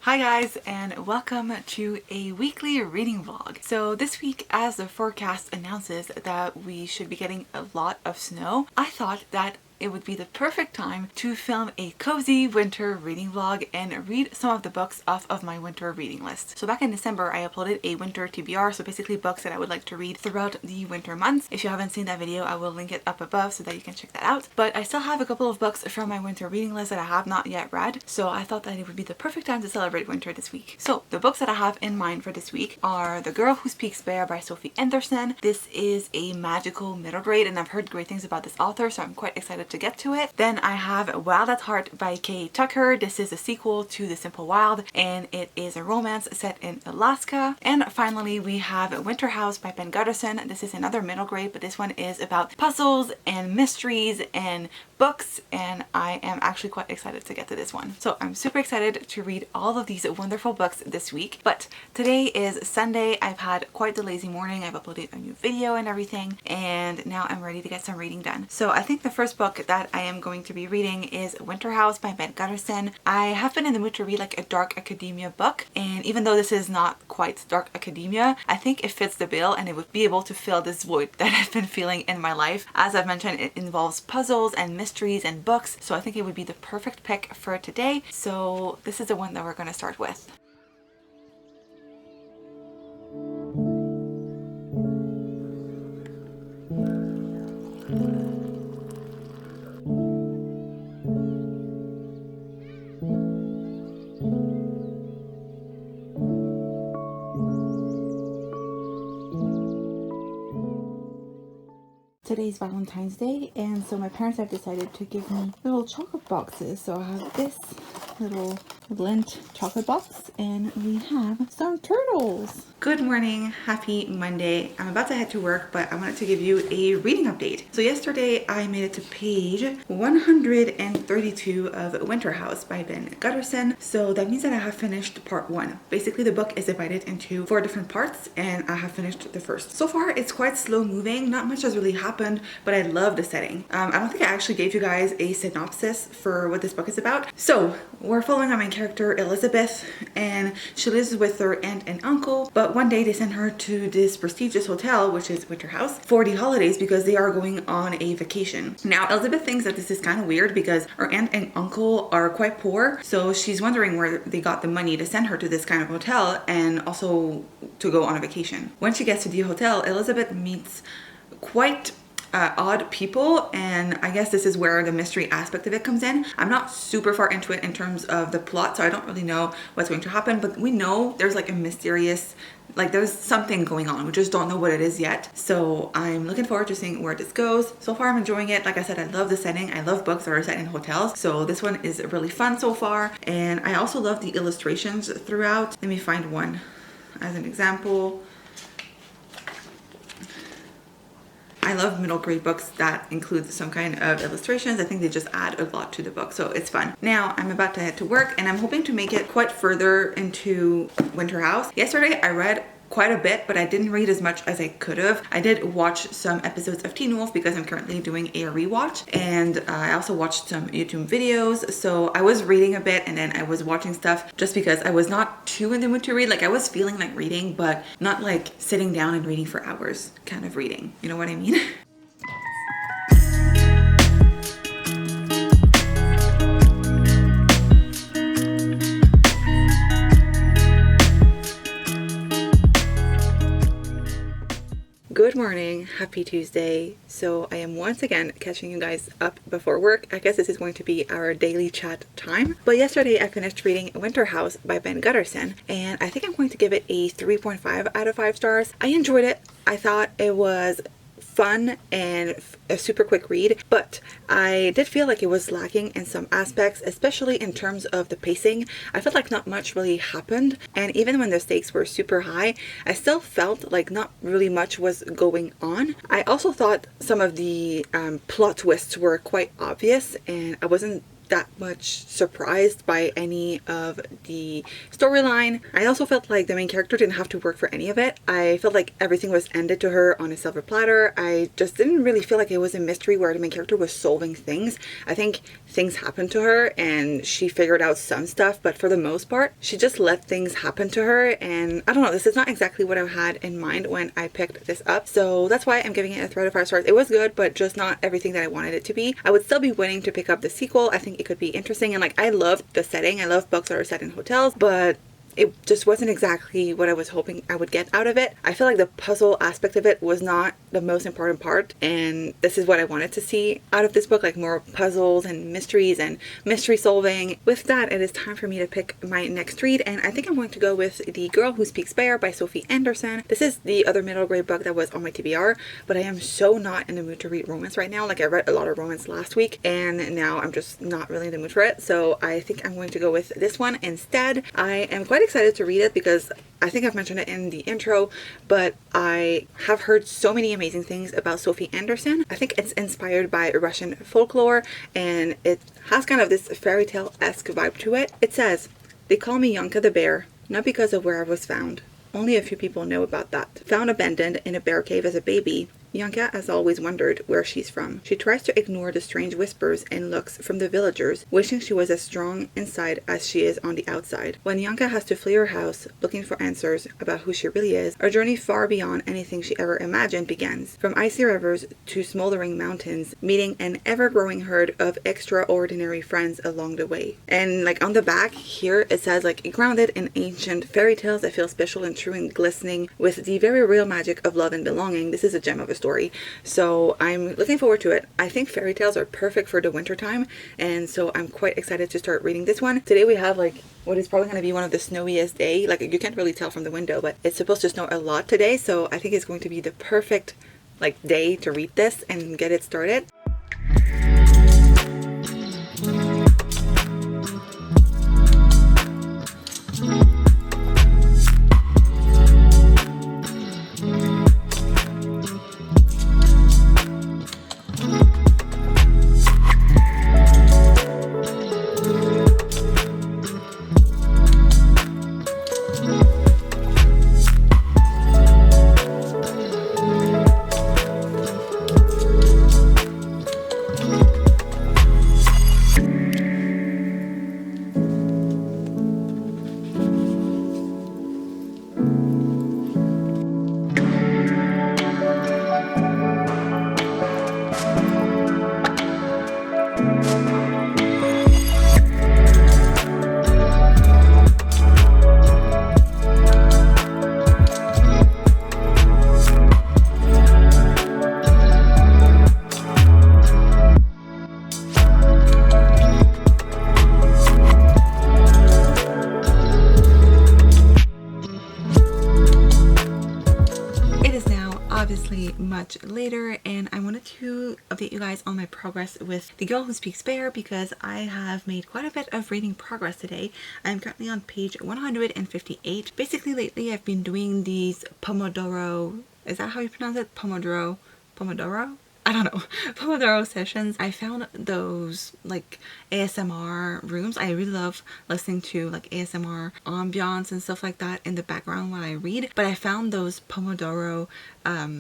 Hi guys, and welcome to a weekly reading vlog. So this week, as the forecast announces that we should be getting a lot of snow, I thought that it would be the perfect time to film a cozy winter reading vlog and read some of the books off of my winter reading list. So back in December, I uploaded a winter TBR, so basically books that I would like to read throughout the winter months. If you haven't seen that video, I will link it up above so that you can check that out. But I still have a couple of books from my winter reading list that I have not yet read, so I thought that it would be the perfect time to celebrate winter this week. So the books that I have in mind for this week are The Girl Who Speaks Bear by Sophie Anderson. This is a magical middle grade, and I've heard great things about this author, so I'm quite excited to get to it. Then I have Wild at Heart by Kay Tucker. This is a sequel to The Simple Wild, and it is a romance set in Alaska. And finally, we have Winter House by Ben Gutterson. This is another middle grade, but this one is about puzzles and mysteries and books, and I am actually quite excited to get to this one. So I'm super excited to read all of these wonderful books this week. But today is Sunday. I've had quite the lazy morning. I've uploaded a new video and everything, and now I'm ready to get some reading done. So I think the first book that I am going to be reading is Winter House by Ben Gutterson. I have been in the mood to read like a dark academia book, and even though this is not quite dark academia, I think it fits the bill and it would be able to fill this void that I've been feeling in my life. As I've mentioned, it involves puzzles and mysteries and books, so I think it would be the perfect pick for today. So this is the one that we're going to start with. Today's Valentine's Day, and so my parents have decided to give me little chocolate boxes. So I have this little Lint chocolate box, and we have some turtles. Good morning, happy Monday. I'm about to head to work, but I wanted to give you a reading update. So yesterday I made it to page 132 of Winter House by Ben Gutterson. So that means that I have finished part 1. Basically the book is divided into 4 different parts, and I have finished the first. So far it's quite slow moving, not much has really happened, but I love the setting. I don't think I actually gave you guys a synopsis for what this book is about. So we're following our main character Elizabeth, and she lives with her aunt and uncle, but one day they send her to this prestigious hotel, which is Winter House, for the holidays because they are going on a vacation. Now Elizabeth thinks that this is kind of weird because her aunt and uncle are quite poor, so she's wondering where they got the money to send her to this kind of hotel and also to go on a vacation. When she gets to the hotel, Elizabeth meets quite odd people, and I guess this is where the mystery aspect of it comes in. I'm not super far into it in terms of the plot, so I don't really know what's going to happen, but we know there's like a mysterious, like there's something going on. We just don't know what it is yet. So I'm looking forward to seeing where this goes. So far I'm enjoying it. Like I said, I love the setting. I love books that are set in hotels. So this one is really fun so far. And I also love the illustrations throughout. Let me find one as an example. I love middle grade books that include some kind of illustrations. I think they just add a lot to the book, so it's fun. Now I'm about to head to work, and I'm hoping to make it quite further into Winter House. Yesterday I read quite a bit, but I didn't read as much as I could have. I did watch some episodes of Teen Wolf because I'm currently doing a rewatch, and I also watched some YouTube videos. So I was reading a bit, and then I was watching stuff just because I was not too in the mood to read. Like I was feeling like reading, but not like sitting down and reading for hours kind of reading. You know what I mean? Good morning, happy Tuesday. So I am once again catching you guys up before work. I guess this is going to be our daily chat time. But yesterday I finished reading Winter House by Ben Gutterson, and I think I'm going to give it a 3.5 out of 5 stars. I enjoyed it. I thought it was fun and a super quick read, but I did feel like it was lacking in some aspects, especially in terms of the pacing. I felt like not much really happened, and even when the stakes were super high, I still felt like not really much was going on. I also thought some of the plot twists were quite obvious, and I wasn't that much surprised by any of the storyline. I also felt like the main character didn't have to work for any of it. I felt like everything was ended to her on a silver platter. I just didn't really feel like it was a mystery where the main character was solving things. I think things happened to her and she figured out some stuff, but for the most part, she just let things happen to her. And I don't know, this is not exactly what I had in mind when I picked this up. So that's why I'm giving it a 3 out of 5 stars. It was good, but just not everything that I wanted it to be. I would still be willing to pick up the sequel. I think it could be interesting, and like I love the setting. I love books that are set in hotels, but it just wasn't exactly what I was hoping I would get out of it. I feel like the puzzle aspect of it was not the most important part, and this is what I wanted to see out of this book, like more puzzles and mysteries and mystery solving. With that, it is time for me to pick my next read, and I think I'm going to go with The Girl Who Speaks Bear by Sophie Anderson. This is the other middle grade book that was on my TBR, but I am so not in the mood to read romance right now. Like I read a lot of romance last week, and now I'm just not really in the mood for it, so I think I'm going to go with this one instead. I am quite excited to read it because I think I've mentioned it in the intro, but I have heard so many amazing things about Sophie Anderson. I think it's inspired by Russian folklore, and it has kind of this fairy tale-esque vibe to it. It says, "They call me Yanka the bear, not because of where I was found. Only a few people know about that. Found abandoned in a bear cave as a baby, Yanka has always wondered where she's from. She tries to ignore the strange whispers and looks from the villagers, wishing she was as strong inside as she is on the outside. When Yanka has to flee her house, looking for answers about who she really is, a journey far beyond anything she ever imagined begins. From icy rivers to smoldering mountains, meeting an ever-growing herd of extraordinary friends along the way." And like on the back here, it says like grounded in ancient fairy tales that feel special and true and glistening with the very real magic of love and belonging. This is a gem of a story, so I'm looking forward to it. I think fairy tales are perfect for the winter time, and so I'm quite excited to start reading this one. Today we have like what is probably going to be one of the snowiest day. Like you can't really tell from the window, but it's supposed to snow a lot today, so I think it's going to be the perfect like day to read this and get it started. Much later, and I wanted to update you guys on my progress with The Girl Who Speaks Bear because I have made quite a bit of reading progress today. I'm currently on page 158. Basically lately I've been doing these Pomodoro, is that how you pronounce it? Pomodoro? I don't know. Pomodoro sessions. I found those like ASMR rooms. I really love listening to like ASMR ambiance and stuff like that in the background while I read. But I found those Pomodoro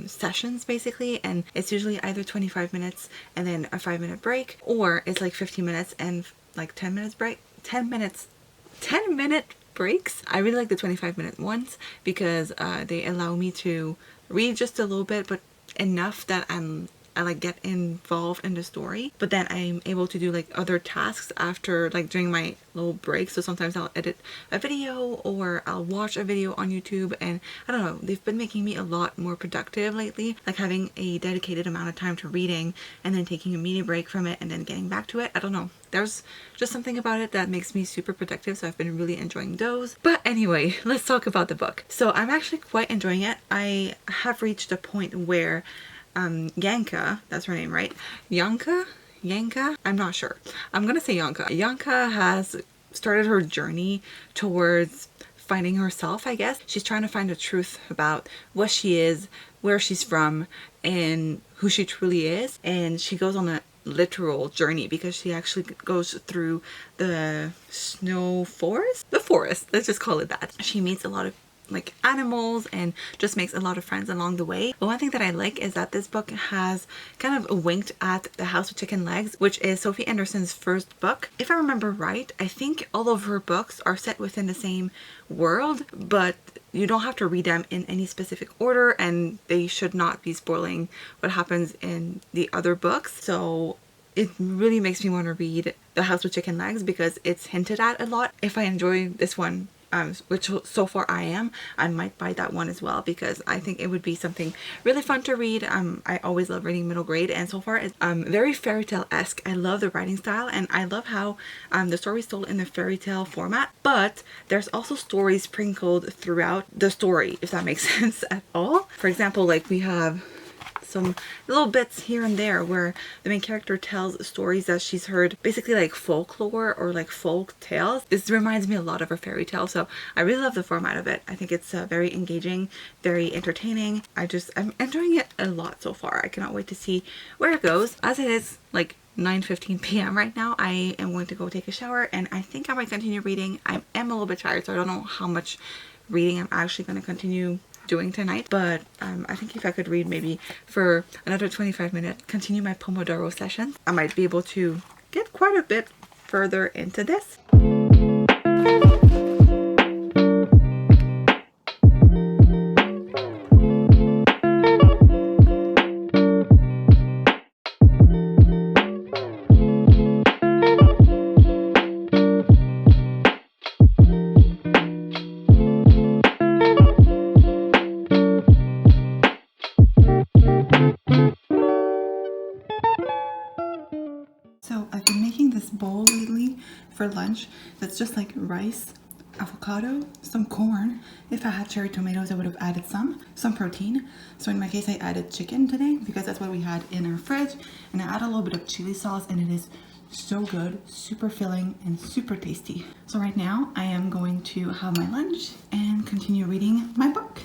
sessions basically, and it's usually either 25 minutes and then a 5-minute break, or it's like 15 minutes and like 10 minutes break. 10 minute breaks. I really like the 25-minute ones because they allow me to read just a little bit, but enough that I like get involved in the story, but then I'm able to do like other tasks after, like during my little break. So sometimes I'll edit a video or I'll watch a video on YouTube, and I don't know, they've been making me a lot more productive lately, like having a dedicated amount of time to reading and then taking a mini break from it and then getting back to it. I don't know, there's just something about it that makes me super productive, so I've been really enjoying those. But anyway, let's talk about the book. So I'm actually quite enjoying it. I have reached a point where Yanka, that's her name, right? Yanka? I'm not sure. I'm gonna say Yanka. Yanka has started her journey towards finding herself, I guess. She's trying to find the truth about what she is, where she's from, and who she truly is. And she goes on a literal journey because she actually goes through the snow forest, the forest, let's just call it that. She meets a lot of like animals and just makes a lot of friends along the way. But one thing that I like is that this book has kind of winked at The House with Chicken Legs, which is Sophie Anderson's first book. If I remember right, I think all of her books are set within the same world, but you don't have to read them in any specific order, and they should not be spoiling what happens in the other books. So it really makes me want to read The House with Chicken Legs because it's hinted at a lot. If I enjoy this one, which so far I might buy that one as well because I think it would be something really fun to read. I always love reading middle grade, and so far it's very fairy tale-esque. I love the writing style, and I love how the story is told in the fairy tale format, but there's also stories sprinkled throughout the story, if that makes sense at all. For example, like we have some little bits here and there where the main character tells stories that she's heard, basically like folklore or like folk tales. This reminds me a lot of a fairy tale, so I really love the format of it. I think it's very engaging, very entertaining. I'm enjoying it a lot so far. I cannot wait to see where it goes. As it is like 9:15 p.m. right now, I am going to go take a shower, and I think I might continue reading. I am a little bit tired, so I don't know how much reading I'm actually going to continue doing tonight, but I think if I could read maybe for another 25 minutes, continue my Pomodoro sessions, I might be able to get quite a bit further into this. So I've been making this bowl lately for lunch that's just like rice, avocado, some corn. If I had cherry tomatoes, I would have added some protein. So in my case, I added chicken today because that's what we had in our fridge. And I add a little bit of chili sauce, and it is so good, super filling, and super tasty. So right now I am going to have my lunch and continue reading my book.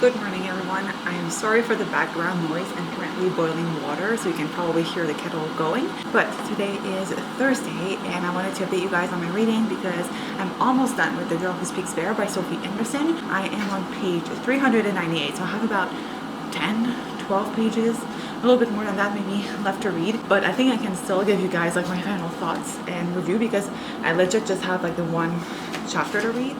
Good morning, everyone. I'm sorry for the background noise. I'm currently boiling water, so you can probably hear the kettle going. But today is Thursday, and I wanted to update you guys on my reading because I'm almost done with The Girl Who Speaks Bear by Sophie Anderson. I am on page 398, so I have about 10-12 pages, a little bit more than that maybe left to read, but I think I can still give you guys like my final thoughts and review because I legit just have like the one chapter to read,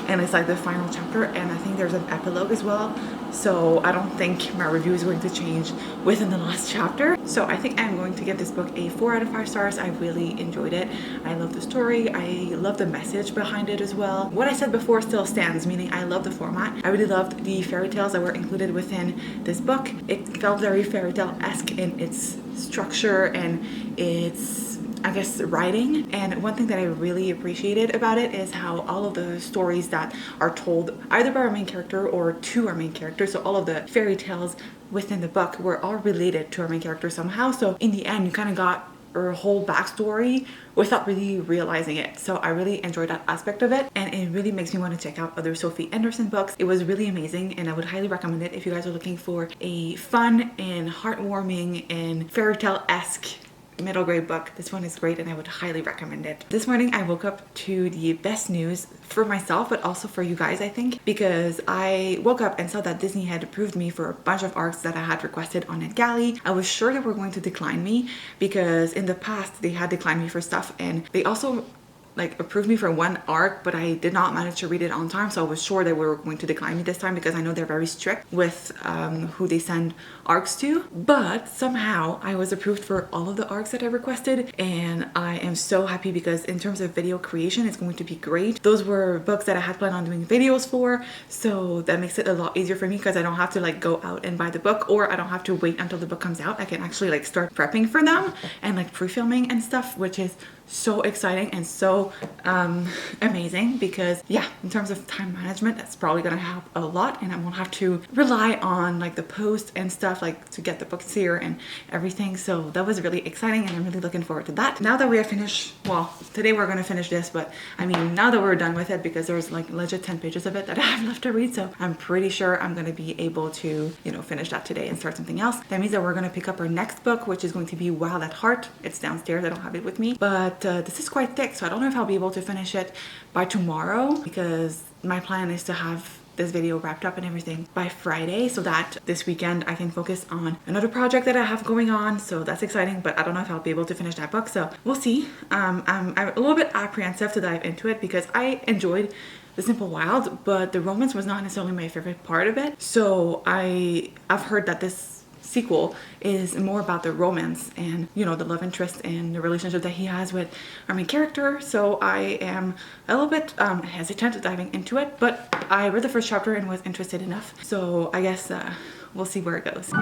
and it's like the final chapter, and I think there's an epilogue as well, so I don't think my review is going to change within the last chapter. So I think I'm going to give this book a 4 out of 5 stars. I really enjoyed it. I love the story. I love the message behind it as well. What I said before still stands, meaning I love the format. I really loved the fairy tales that were included within this book. It felt very fairy tale-esque in its structure and its, I guess, writing. And one thing that I really appreciated about it is how all of the stories that are told either by our main character or to our main character, so all of the fairy tales within the book were all related to our main character somehow. So in the end, you kind of got her whole backstory without really realizing it. So I really enjoyed that aspect of it, and it really makes me want to check out other Sophie Anderson books. It was really amazing, and I would highly recommend it if you guys are looking for a fun and heartwarming and fairy tale-esque middle grade book. This one is great, and I would highly recommend it. This morning I woke up to the best news for myself, but also for you guys, I think, because I woke up and saw that Disney had approved me for a bunch of arcs that I had requested on NetGalley. I was sure they were going to decline me because in the past they had declined me for stuff, and they also like approved me for one arc, but I did not manage to read it on time, so I was sure they were going to decline me this time because I know they're very strict with who they send arcs to. But somehow I was approved for all of the arcs that I requested, and I am so happy because in terms of video creation, it's going to be great. Those were books that I had planned on doing videos for, so that makes it a lot easier for me because I don't have to like go out and buy the book, or I don't have to wait until the book comes out. I can actually like start prepping for them and like pre-filming and stuff, which is so exciting and so amazing because yeah, in terms of time management, that's probably gonna help a lot, and I won't have to rely on like the post and stuff like to get the books here and everything. So that was really exciting, and I'm really looking forward to that. Now that we have finished, well, today we're gonna finish this, but I mean now that we're done with it, because there's like legit 10 pages of it that I have left to read, so I'm pretty sure I'm gonna be able to, you know, finish that today and start something else. That means that we're gonna pick up our next book, which is going to be Wild at Heart. It's downstairs, I don't have it with me, but this is quite thick, so I don't know if I'll be able to finish it by tomorrow, because my plan is to have this video wrapped up and everything by Friday, so that this weekend I can focus on another project that I have going on. So that's exciting, but I don't know if I'll be able to finish that book, so we'll see. I'm a little bit apprehensive to dive into it because I enjoyed The Simple Wild, but the romance was not necessarily my favorite part of it. So I've heard that this sequel is more about the romance and, you know, the love interest and the relationship that he has with our main character. So I am a little bit hesitant diving into it, but I read the first chapter and was interested enough, so I guess we'll see where it goes.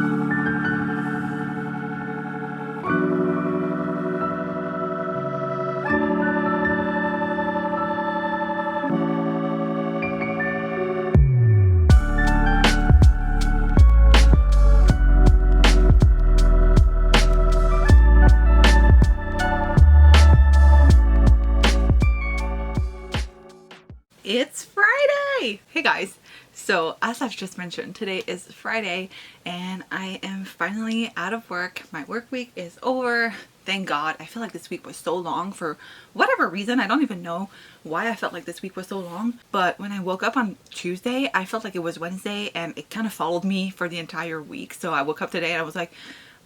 It's Friday! Hey guys, so as I've just mentioned, today is Friday and I am finally out of work. My work week is over. Thank God. I feel like this week was so long for whatever reason. I don't even know why I felt like this week was so long, but when I woke up on Tuesday, I felt like it was Wednesday, and it kind of followed me for the entire week. So I woke up today and I was like,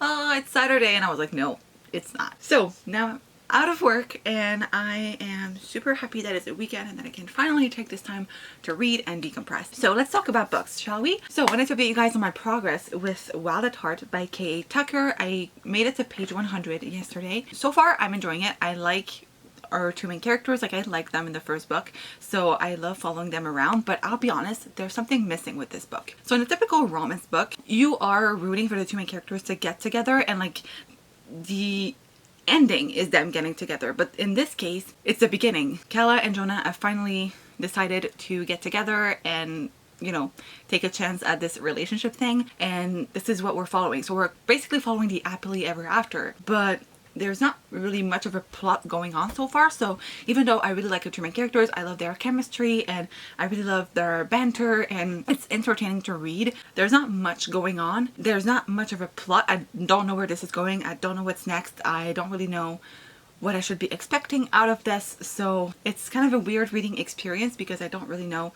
oh, it's Saturday, and I was like, no, it's not. So now out of work, and I am super happy that it's a weekend and that I can finally take this time to read and decompress. So let's talk about books, shall we? So I wanted to update you guys on my progress with Wild at Heart by K.A. Tucker. I made it to page 100 yesterday. So far I'm enjoying it. I like our two main characters, like I like them in the first book, so I love following them around, but I'll be honest, there's something missing with this book. So in a typical romance book, you are rooting for the two main characters to get together, and like the ending is them getting together, but in this case it's the beginning. Kella and Jonah have finally decided to get together and, you know, take a chance at this relationship thing, and this is what we're following. So we're basically following the happily ever after, but there's not really much of a plot going on so far. So even though I really like the two main characters, I love their chemistry and I really love their banter and it's entertaining to read, there's not much going on. There's not much of a plot. I don't know where this is going. I don't know what's next. I don't really know what I should be expecting out of this. So it's kind of a weird reading experience because I don't really know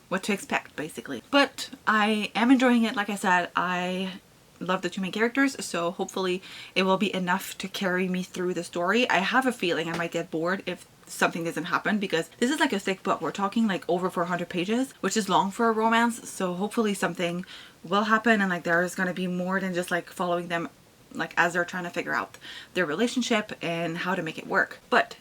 what to expect, basically. But I am enjoying it. Like I said, I love the two main characters, so hopefully it will be enough to carry me through the story. I have a feeling I might get bored if something doesn't happen, because this is like a thick book. We're talking like over 400 pages, which is long for a romance, so hopefully something will happen and like there's gonna be more than just like following them like as they're trying to figure out their relationship and how to make it work. But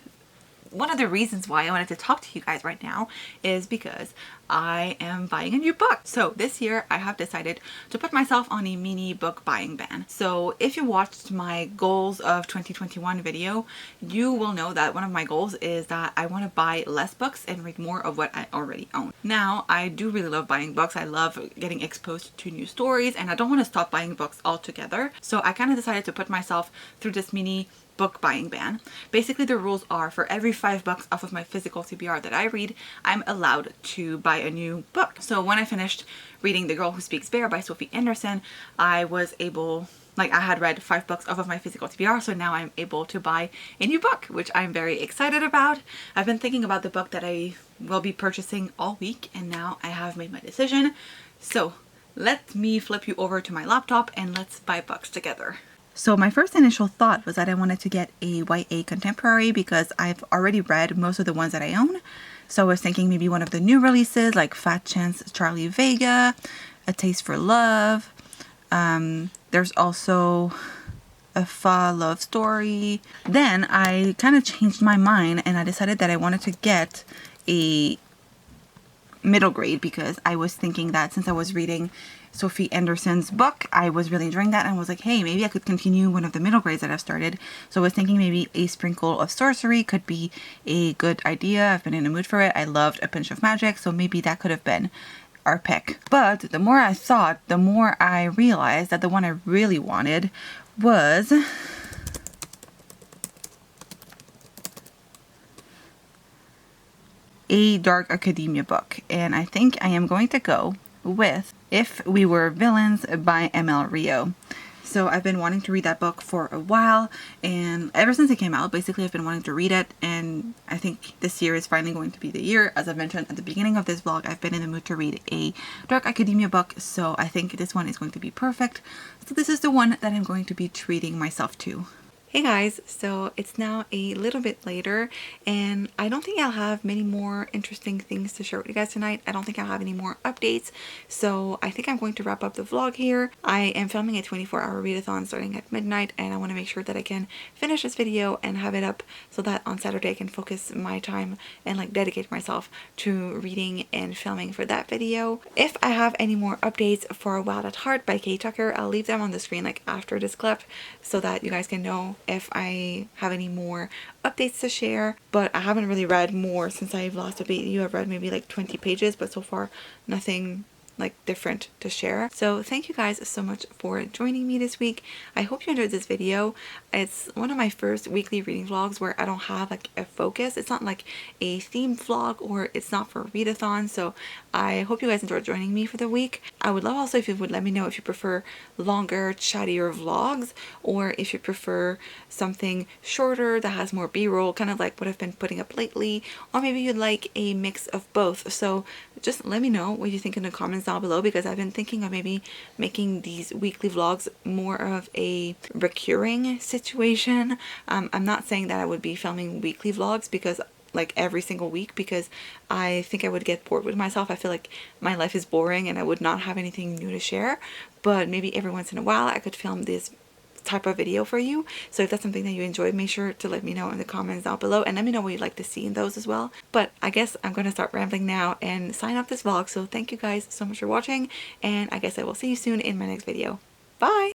one of the reasons why I wanted to talk to you guys right now is because I am buying a new book. So this year I have decided to put myself on a mini book buying ban. So if you watched my goals of 2021 video, you will know that one of my goals is that I want to buy less books and read more of what I already own. Now, I do really love buying books. I love getting exposed to new stories, and I don't want to stop buying books altogether. So I kind of decided to put myself through this mini book buying ban. Basically, the rules are for every $5 off of my physical TBR that I read, I'm allowed to buy a new book. So when I finished reading The Girl Who Speaks Bear by Sophie Anderson, I was able, like I had read $5 off of my physical TBR, so now I'm able to buy a new book, which I'm very excited about. I've been thinking about the book that I will be purchasing all week, and now I have made my decision. So let me flip you over to my laptop and let's buy books together. So my first initial thought was that I wanted to get a YA contemporary because I've already read most of the ones that I own. So I was thinking maybe one of the new releases like Fat Chance Charlie Vega, A Taste for Love. There's also a Fa Love Story. Then I kind of changed my mind and I decided that I wanted to get a middle grade because I was thinking that since I was reading Sophie Anderson's book, I was really enjoying that and was like, hey, maybe I could continue one of the middle grades that I've started. So I was thinking maybe A Sprinkle of Sorcery could be a good idea. I've been in a mood for it. I loved A Pinch of Magic, so maybe that could have been our pick. But the more I thought, the more I realized that the one I really wanted was a dark academia book, and I think I am going to go with If We Were Villains by ML Rio. So I've been wanting to read that book for a while, and ever since it came out, basically I've been wanting to read it, and I think this year is finally going to be the year. As I mentioned at the beginning of this vlog, I've been in the mood to read a dark academia book, so I think this one is going to be perfect. So this is the one that I'm going to be treating myself to. Hey guys, so it's now a little bit later and I don't think I'll have many more interesting things to share with you guys tonight. I don't think I'll have any more updates, so I think I'm going to wrap up the vlog here. I am filming a 24-hour readathon starting at midnight and I want to make sure that I can finish this video and have it up so that on Saturday I can focus my time and like dedicate myself to reading and filming for that video. If I have any more updates for Wild at Heart by Kay Tucker, I'll leave them on the screen like after this clip so that you guys can know if I have any more updates to share. But I haven't really read more since I've last updated you. I've read maybe like 20 pages, but so far nothing like different to share. So thank you guys so much for joining me this week. I hope you enjoyed this video. It's one of my first weekly reading vlogs where I don't have like a focus. It's not like a themed vlog or it's not for a readathon. So I hope you guys enjoyed joining me for the week. I would love also if you would let me know if you prefer longer, chattier vlogs or if you prefer something shorter that has more b-roll, kind of like what I've been putting up lately, or maybe you'd like a mix of both. So just let me know what you think in the comments down below, because I've been thinking of maybe making these weekly vlogs more of a recurring situation. I'm not saying that I would be filming weekly vlogs because like every single week, because I think I would get bored with myself. I feel like my life is boring and I would not have anything new to share, but maybe every once in a while I could film this type of video for you. So if that's something that you enjoyed, make sure to let me know in the comments down below and let me know what you'd like to see in those as well. But I guess I'm going to start rambling now and sign off this vlog. So thank you guys so much for watching, and I guess I will see you soon in my next video. Bye!